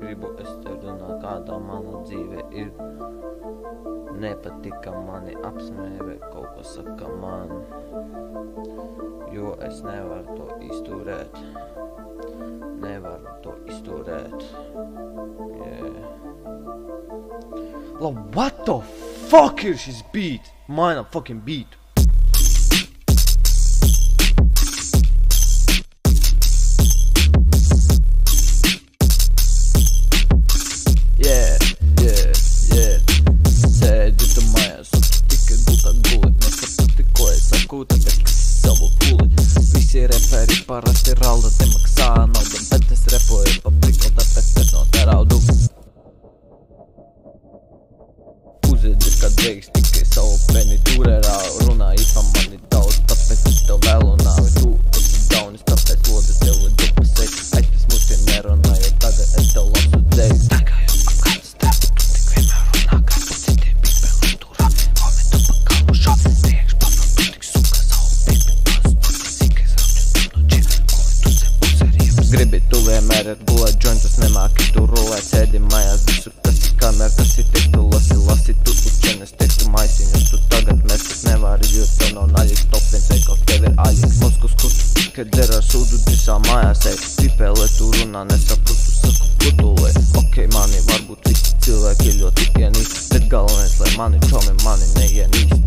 gribu es te runāt, kādā mana dzīve ir. Nepatika mani apsmēve, kaut ko saka man, jo es nevaru to izturēt. Nevaru to izturēt. Yeah. What the fuck ir šis beat? Maina fucking beat. Sēdi tu mājās un tu tikai gultā guli. Nesaprati, ko es saku, tagad kas savu puli. Visi reperi parasti rauda, nemaksā naudu, bet es repoju pa priklu, tāpēc es no tā raudu. Uzēdis, kad veiks tikai savu peni turērā, runāji pa mani daudz, tāpēc es tev vēlu nāvi. Tu esi daunis, tāpēc lode tev ir dupa seik. Aitis muti nerunāju, tagad es tev lasu dzēju. Gribi tu vienmēr ar gulēt džointus, nemāki tu rulēt, sēdi mājās, visu kas ir kamēr, kas ir tekstu, lasi tu učenes, tekstu maisiņus, tu tagad mestas nevari, jo tev nav naļiks, top viens veikals, tev ir aļiks, moskus kustu, kad dzer ar sūdu visā mājās, pipēlē tu runā, nesaprotu, saku putulē, ok, mani varbūt visi cilvēki ir ļoti ienīst, bet galvenais, lai mani čomi mani neienīst.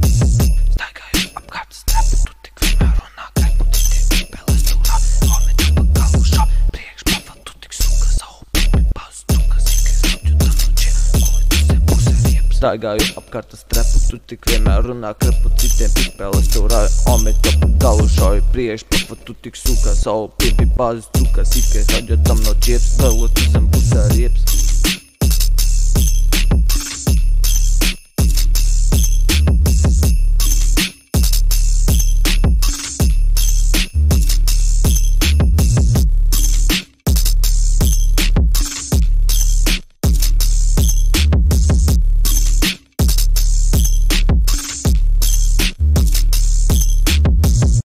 Staigāju apkārt strepi, tu tik vienmēr runā, gribu titi pipēlēs turā, homi tev pa galu šā, priekš pava, tu tik suka savu pipi pazu, tu kas ikais rapju tam no čie, ko tu se puse rieps. Staigāju apkārt strepi, tu tik vienmēr runā, gribu citiem pipēlēs turā, homi tev pa galu šauju, priekš pava, tu tik suka savu pipi pazu, tu kas ikais rapju tam no čie, vēlot uzem